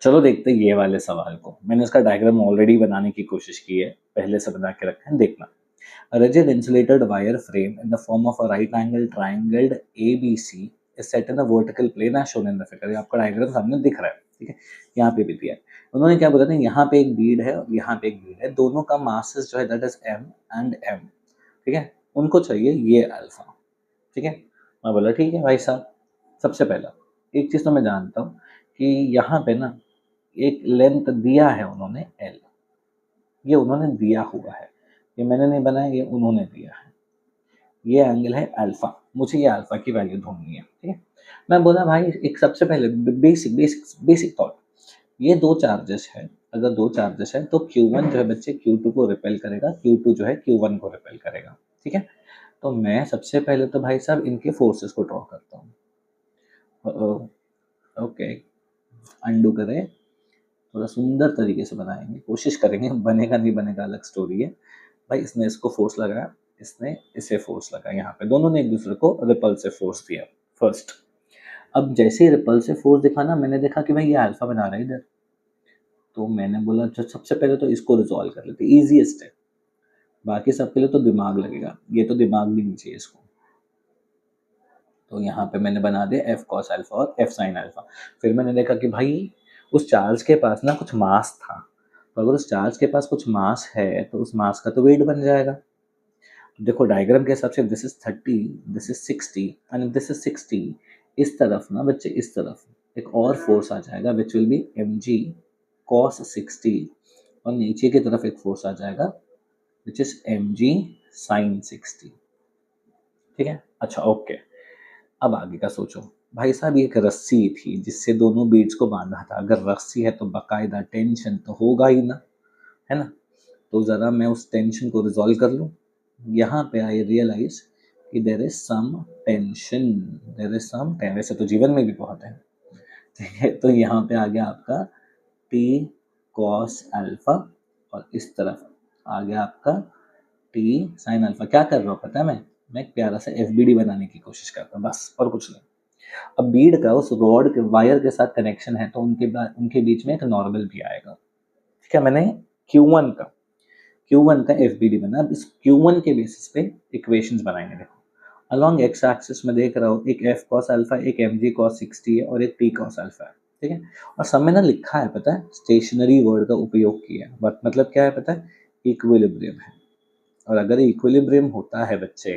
चलो देखते हैं ये वाले सवाल को। मैंने इसका डायग्राम ऑलरेडी बनाने की कोशिश की है, पहले से बना के रखा है, देखना। A rigid insulated wire frame in the form of a right angle triangled ABC is set in a vertical plane as shown in the figure। ये आपका डायग्राम सामने दिख रहा है, ठीक है, यहाँ पे भी दिया है। उन्होंने क्या बोला था, यहाँ पे एक बीड है और यहाँ पे एक बीड है, दोनों का मासेस जो है that is m and m, ठीक है, उनको चाहिए ये अल्फा, ठीक है। मैं बोला ठीक है भाई साहब, सबसे पहला एक चीज़ तो मैं जानता हूँ कि यहाँ पे ना एक लेंथ दिया है उन्होंने L, ये उन्होंने दिया हुआ है, ये मैंने नहीं बनाया, ये उन्होंने दिया है। ये एंगल है अल्फा, मुझे ये अल्फा की वैल्यू ढूंढनी है, ठीक है। मैं बोला भाई एक सबसे पहले बेसिक बेसिक बेसिक थॉट, ये दो चार्जेस है, अगर दो चार्जेस है तो Q1 जो है बच्चे Q2 को रिपेल करेगा, Q2 जो है Q1 को रिपेल करेगा, ठीक है। तो मैं सबसे पहले तो भाई साहब इनके फोर्सेस को ड्रॉ करता हूँ। ओके, अंडू करें, थोड़ा सुंदर तरीके से बनाएंगे, कोशिश करेंगे, बनेगा नहीं बनेगा अलग स्टोरी है। भाई इसने इसको फोर्स लगाया, इसने इसे फोर्स लगाया, यहाँ पे दोनों ने एक दूसरे को रिपल्सिव फोर्स दिया फर्स्ट। अब जैसे ही रिपल्सिव फोर्स दिखाना, मैंने देखा कि भाई ये अल्फा बना रहा है इधर, तो मैंने बोला जो सबसे पहले तो इसको रिजॉल्व कर लेते, इजीएस्ट है, बाकी सबके लिए तो दिमाग लगेगा, ये तो दिमाग भी नहीं चाहिए इसको। तो यहाँ पे मैंने बना दिया एफ कॉस अल्फा और एफ साइन अल्फा। फिर मैंने देखा कि भाई उस चार्ज के पास ना कुछ मास था, तो अगर उस चार्ज के पास कुछ मास है तो उस मास का तो वेट बन जाएगा। देखो डायग्राम के हिसाब से this is 30, this is 60 and this is 60, इस तरफ ना बच्चे, इस तरफ एक और फोर्स आ जाएगा which will be mg cos 60, और नीचे की तरफ एक फोर्स आ जाएगा विच इज mg sin 60, ठीक है। अच्छा ओके, अब आगे का सोचो। भाई साहब ये एक रस्सी थी जिससे दोनों बीड्स को बांधा था, अगर रस्सी है तो बाकायदा टेंशन तो होगा ही ना, है ना। तो ज़रा मैं उस टेंशन को रिजॉल्व कर लूँ। यहाँ पे आई रियलाइज कि there is some tension, there is some tension, वैसे तो जीवन में भी बहुत है, ठीक है। तो यहाँ पे आ गया आपका टी कॉस अल्फा, और इस तरफ आ गया आपका टी साइन अल्फा। क्या कर रहा हूँ पता है, मैं एक प्यारा सा एफ बनाने की कोशिश करता हूँ, बस और कुछ नहीं। अब बीड का उस रॉड के वायर के साथ कनेक्शन है, तो उनके बीच में एक नॉर्मल भी आएगा, ठीक है। मैंने Q1 का FBD बना। अब इस Q1 के बेसिस पे इक्वेशंस बनाएंगे। देखो अलॉन्ग एक्स एक्सिस में देख रहा हूँ एक F cos अल्फा, एक mg cos 60 है और एक T cos अल्फा है, ठीक है। और सब में ना लिखा है पता है, स्टेशनरी वर्ड का उपयोग किया है, बट मतलब क्या है पता है, इक्विलिब्रियम है। और अगर इक्विलिब्रियम होता है बच्चे,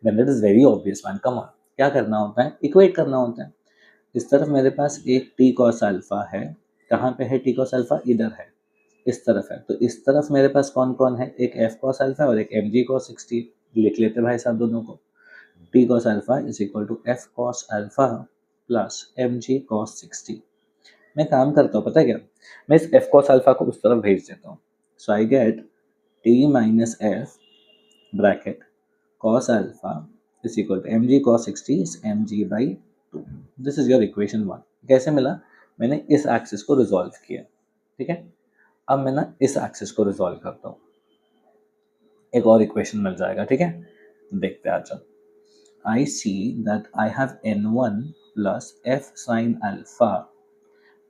then it is very obvious one, come on, क्या करना होता है, इक्वेट करना होता है। इस तरफ मेरे पास एक T cos अल्फा है, कहाँ पे है T cos अल्फा, इधर है, इस तरफ है। तो इस तरफ मेरे पास कौन कौन है, एक F cos अल्फा और एक mg cos 60, लिख लेते भाई साहब दोनों को। T cos alpha is equal to F cos alpha plus mg cos 60। मैं काम करता हूँ पता है क्या, मैं इस F cos अल्फा को उस तरफ भेज देता हूँ। So I get T minus F bracket cos alpha is equal to mg cos 60 is mg by 2। This is your equation 1। कैसे मिला, मैंने इस एक्सिस को रिजॉल्व किया, ठीक है। अब मैं ना इस एक्सिस को रिजॉल्व करता हूँ, एक और इक्वेशन मिल जाएगा, ठीक है। देखते हैं आज। I see that I have n1 plus f sin alpha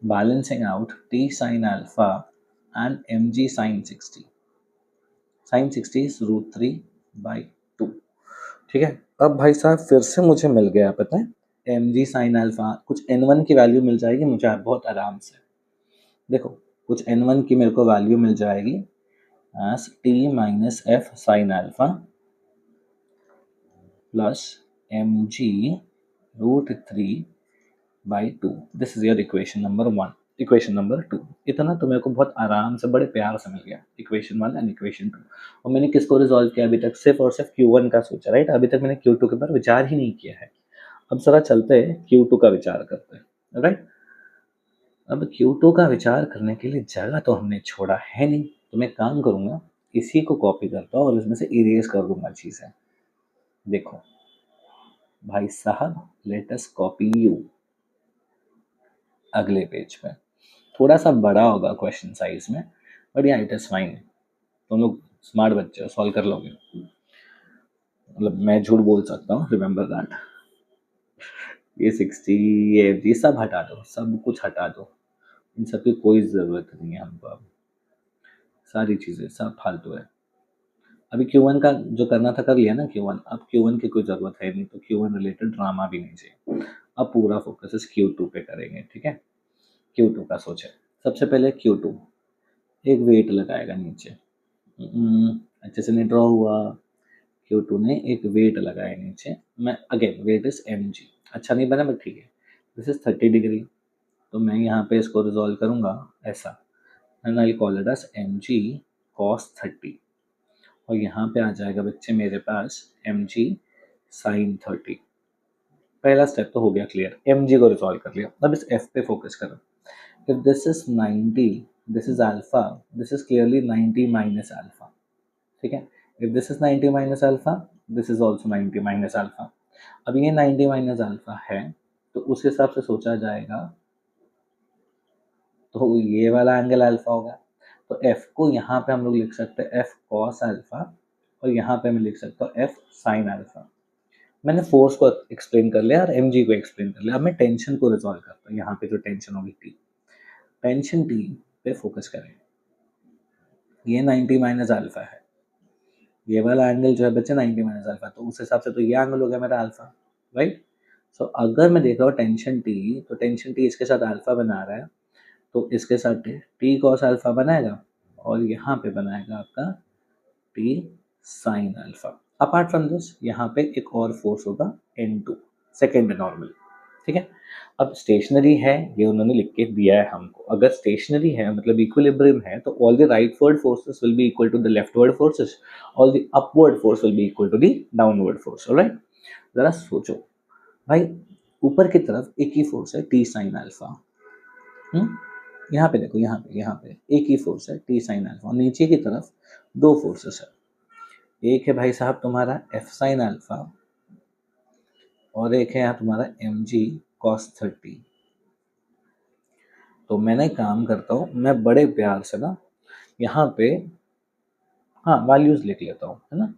balancing out t sin alpha and mg sin 60। sin 60 is √3/2, ठीक है। अब भाई साहब फिर से मुझे मिल गया पता है mg sin अल्फा, कुछ n1 की वैल्यू मिल जाएगी मुझे बहुत आराम से। देखो कुछ n1 की मेरे को वैल्यू मिल जाएगी as t minus f sin alpha plus mg √3/2। This is your equation number 1। Equation number 2 इतना तो मेरे को बहुत आराम से बड़े प्यार से मिल गया, इक्वेशन 1 एंड इक्वेशन 2। और मैंने किसको रिजॉल्व किया अभी तक, सिर्फ और सिर्फ Q1 का सोचा, राइट। अभी तक मैंने Q2 के ऊपर विचार ही नहीं किया है। अब जरा चलते हैं Q2 का विचार करते हैं, राइट। अब Q2 का विचार करने के लिए जगह तो हमने छोड़ा है नहीं, तो मैं काम करूंगा, इसी को कॉपी करता हूँ और इसमें से इरेज कर दूंगा चीज़ें। देखो भाई साहब लेट अस कॉपी यू, अगले पेज पे थोड़ा सा बड़ा होगा क्वेश्चन साइज में, बट या इट इज़ फाइन, तुम लोग स्मार्ट बच्चे हो, सॉल्व कर लोगे। मतलब मैं झूठ बोल सकता हूँ, रिमेंबर दैट। ये 60 ये सब हटा दो, सब कुछ हटा दो, इन सब की कोई ज़रूरत नहीं है हमको अब, सारी चीज़ें सब फालतू है। अभी Q1 का जो करना था कर लिया ना Q1, अब Q1 की कोई ज़रूरत है नहीं, तो Q1 रिलेटेड ड्रामा भी नहीं चाहिए। अब पूरा फोकस इस Q2 पे करेंगे, ठीक है? Q2 का सोचें। सबसे पहले Q2 एक वेट लगाएगा नीचे। अच्छे से नहीं ड्रॉ हुआ। Q2 ने एक वेट लगाया नीचे। मैं अगेन वेट इज mg, अच्छा नहीं बना बट ठीक है। दिस इज 30 डिग्री, तो मैं यहाँ पे इसको रिजॉल्व करूँगा ऐसा, and I call it as mg cos 30, और यहाँ पे आ जाएगा बच्चे मेरे पास mg sin 30। पहला स्टेप तो हो गया क्लियर, mg को रिजॉल्व कर लिया। अब इस f पे फोकस करो। If this is 90, this is alpha, this is clearly 90 minus alpha, ठीक है? If this is 90 minus alpha, this is also 90 minus alpha. अब ये 90 माइनस अल्फा है, तो उस हिसाब से सोचा जाएगा, तो ये वाला एंगल अल्फा होगा। तो f को यहाँ पे हम लोग लिख सकते हैं f cos अल्फा, और यहाँ पे मैं लिख सकता हूँ f sin अल्फा। मैंने फोर्स को एक्सप्लेन कर लिया और mg को एक्सप्लेन कर लिया। अब मैं टेंशन को रिजॉल्व करता हूँ। यहाँ पे जो टेंशन होगी t, टेंशन t पे फोकस करें। ये 90 माइनस अल्फा है, ये वाला एंगल जो है बच्चे 90 माइनस अल्फा, तो उस हिसाब से तो ये एंगल हो गया मेरा अल्फा, राइट? सो अगर मैं देख रहा हूँ टेंशन टी, तो टेंशन टी इसके साथ अल्फा बना रहा है, तो इसके साथ टी कॉस अल्फा बनाएगा, और यहाँ पे बनाएगा आपका T sine alpha. Apart from this यहाँ पे एक और फोर्स होगा N2, सेकेंड नॉर्मल, ठीक है? अब स्टेशनरी है, ये उन्होंने लिख के दिया है हमको। अगर स्टेशनरी है मतलब इक्विलिब्रियम है, तो all the rightward forces will be equal to the leftward forces, all the upward force will be equal to the downward force, alright? जरा सोचो भाई, ऊपर की तरफ एक ही फोर्स है टी साइन अल्फा, यहाँ पे देखो, यहाँ पे एक ही फोर्स है टी साइन अल्फा, और नीचे की तरफ दो फोर्सेस है। एक है भाई साहब तुम्हारा एफ साइन अल्फा, और एक है यहाँ तुम्हारा एम जी कॉस 30। तो मैं ना एक काम करता हूँ, मैं बड़े प्यार से ना यहाँ पे हाँ वैल्यूज लिख लेता हूँ, है ना?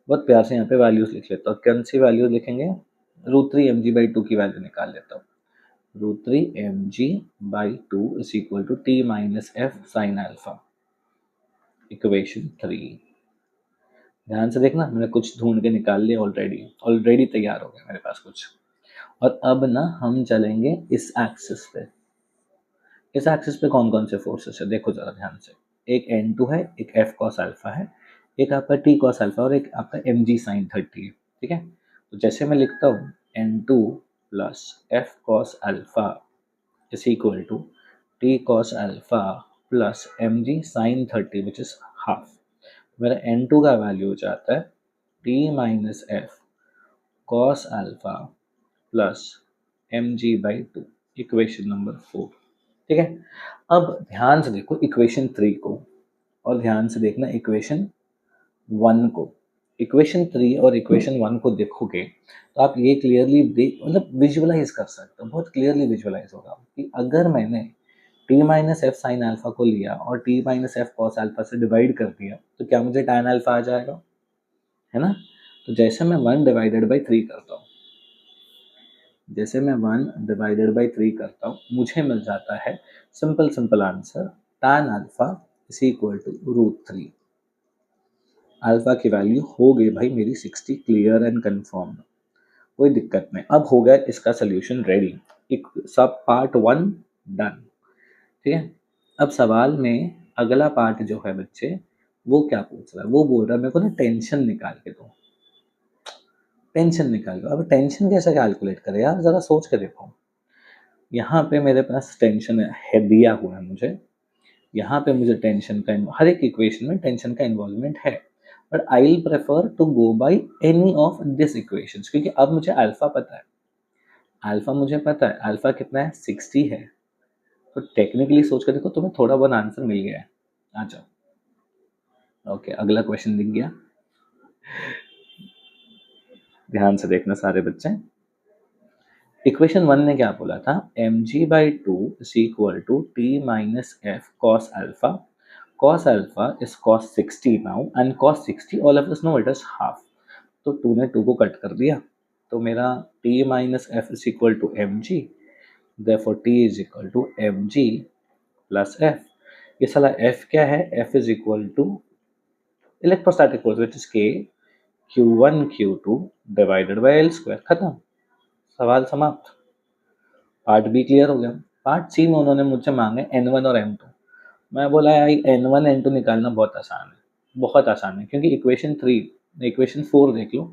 बहुत प्यार से यहाँ पे वैल्यूज लिख लेता हूँ। कौन सी वैल्यूज लिखेंगे? √3 mg/2 की वैल्यू निकाल लेता हूँ। √3 mg/2 is equal to t minus F sine alpha, equation 3। ध्यान से देखना, मैंने कुछ ढूंढ के निकाल लिया, ऑलरेडी तैयार हो गया मेरे पास कुछ। और अब ना हम चलेंगे इस एक्सिस पे। इस एक्सिस पे कौन कौन से फोर्सेस है देखो जरा ध्यान से। एक N2 है, एक F cos अल्फा है, एक आपका T cos अल्फा, और एक आपका mg sin 30 है, ठीक है? तो जैसे मैं लिखता हूँ N2 plus F cos alpha is equal to T cos alpha plus mg sin 30 which is half. मेरा N2 का वैल्यू हो जाता है T minus F cos alpha plus mg/2, equation number 4, ठीक है? अब ध्यान से देखो इक्वेशन 3 को, और ध्यान से देखना इक्वेशन 1 को। इक्वेशन 3 और इक्वेशन 1 को देखोगे तो आप ये क्लियरली देख मतलब विजुअलाइज कर सकते हो, बहुत क्लियरली विजुअलाइज होगा कि अगर मैंने t minus F sine alpha को लिया और t minus F cos alpha से डिवाइड कर दिया, तो क्या मुझे tan अल्फा आ जाएगा, है ना? तो जैसे मैं 1 डिवाइडेड बाई 3 करता हूँ, जैसे मैं 1 डिवाइडेड बाई 3 करता हूँ, मुझे मिल जाता है simple answer, tan alpha is equal to √3। Alpha की वैल्यू हो गई भाई मेरी 60, क्लियर एंड कंफर्म, कोई दिक्कत नहीं। अब हो गया इसका सोल्यूशन रेडी, एक सब पार्ट 1 डन, ठीक है? अब सवाल में अगला पार्ट जो है बच्चे, वो क्या पूछ रहा है? वो बोल रहा है मेरे को ना टेंशन निकाल के दो, टेंशन निकाल दो। अब टेंशन कैसे कैलकुलेट करें यार, जरा सोच के देखो। यहाँ पे मेरे पास टेंशन है, दिया हुआ है मुझे, यहाँ पे मुझे टेंशन का हर एक इक्वेशन में टेंशन का इन्वॉल्वमेंट है, but I will prefer to go by any of this equations, क्योंकि अब मुझे अल्फा पता है, अल्फा मुझे पता है, अल्फा कितना है 60 है। तो टेक्निकली सोच कर देखो, तुम्हें थोड़ा बहुत आंसर मिल गया है। आ जाओ, ओके अगला क्वेश्चन दिख गया, ध्यान से देखना सारे बच्चे। इक्वेशन 1 ने क्या बोला था, mg/2 is equal to t minus f cos alpha. Cos alpha is cos 60 now, and cos 60 all of us know it is half. तो 2 ने 2 को कट कर दिया, तो मेरा t minus f is equal to mg, therefore t is equal to mg plus F. ये साला F क्या है, F is equal to electrostatic force which is K Q1 Q2 divided by L square. खत्म, सवाल समाप्त। Part B clear हो गया। Part सी में उन्होंने मुझसे मांगे N1 और M2। मैं बोला यार N1 N2 निकालना बहुत आसान है, बहुत आसान है, क्योंकि इक्वेशन 4 देख लो,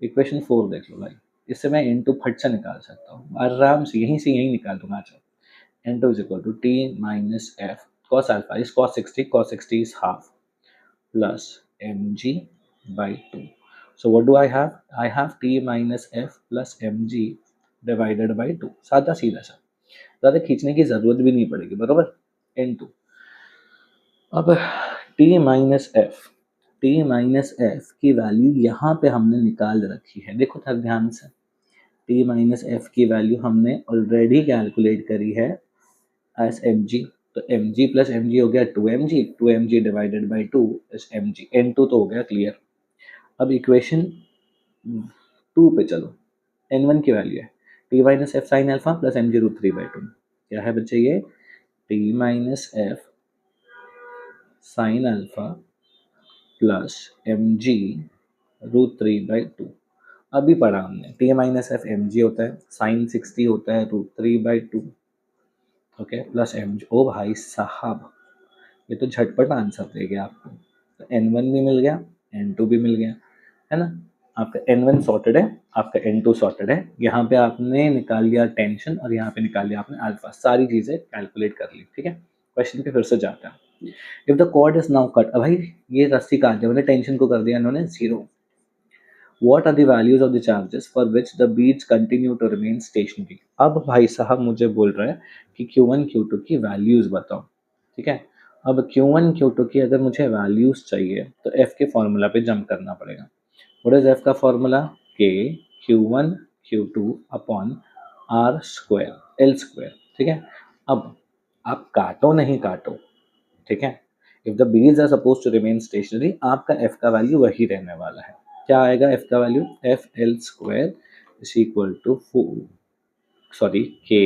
इक्वेशन 4 देख लो भाई, इससे मैं N2 फट से निकाल सकता हूँ आराम से, यहीं से यहीं निकाल दूंगा। अच्छा, N2 is equal to T minus F cos alpha is cos 60 is half plus mg by 2. So what do I have? I have T minus F plus mg divided by 2। सादा सीधा सा, ज़्यादा खींचने की ज़रूरत भी नहीं पड़ेगी, बरोबर। N2 अब T माइनस एफ की वैल्यू यहाँ पे हमने निकाल रखी है, देखो थक ध्यान से। T माइनस एफ की वैल्यू हमने ऑलरेडी कैलकुलेट करी है एज mg, तो mg प्लस mg हो गया 2mg divided by 2 is mg। N2 तो हो गया क्लियर। अब इक्वेशन 2 पे चलो, N1 की वैल्यू है T minus F sine alpha plus mg root 3 by 2। क्या है बच्चे ये? T minus F sine alpha plus mg root 3 by 2। अभी पढ़ा हमने, T माइनस एफ mg होता है, साइन 60 होता है root 3 by 2, okay, plus mg। ओ भाई साहब, ये तो झटपट आंसर दे गया आपको। तो N1 भी मिल गया, N2 भी मिल गया, है ना। आपका N1 सॉर्टेड है, आपका N2 सॉर्टेड है। यहाँ पे आपने निकाल लिया टेंशन और यहाँ पे निकाल लिया आपने अल्फा, सारी चीज़ें कैलकुलेट कर ली, ठीक है। क्वेश्चन पे फिर से जाते हैं। If the chord is now cut, भाई ये रस्सी काट दिया, मैंने टेंशन को कर दिया इन्होंने 0। What are the values of the charges for which the beads continue to remain stationary? अब भाई साहब मुझे बोल रहा है कि Q1 Q2 की वैल्यूज बताओ, ठीक है। अब Q1 Q2 की अगर मुझे वैल्यूज चाहिए तो F के फॉर्मूला पे जंप करना पड़ेगा। What is F का formula? K Q1 Q2 upon R square L square, ठीक है। अब आप काटो नहीं काटो, ठीक है। If the beads are supposed to remain stationary, आपका F का वैल्यू वही रहने वाला है। क्या आएगा F का value? F L square is equal to K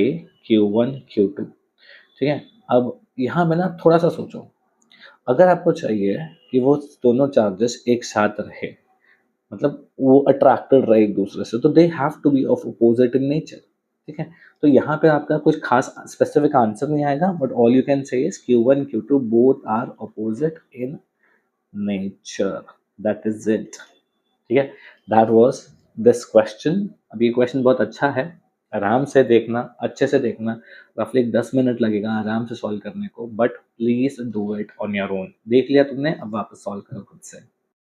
Q1 Q2, ठीक है। अब यहाँ में ना थोड़ा सा सोचो, अगर आपको चाहिए कि वो दोनों चार्जेस एक साथ रहे, मतलब वो अट्रैक्टेड रहे एक दूसरे से, तो they have to be of opposite in nature, ठीक है। तो यहाँ पे आपका कुछ खास स्पेसिफिक आंसर नहीं आएगा, but all you can say is Q1 Q2 both are opposite in nature, that is it, ठीक है। That was this question. अब ये क्वेश्चन बहुत अच्छा है, आराम से देखना, अच्छे से देखना, रफली 10 मिनट लगेगा आराम से सॉल्व करने को, but please do it on your own. देख लिया तुमने, अब वापस सॉल्व करो खुद से।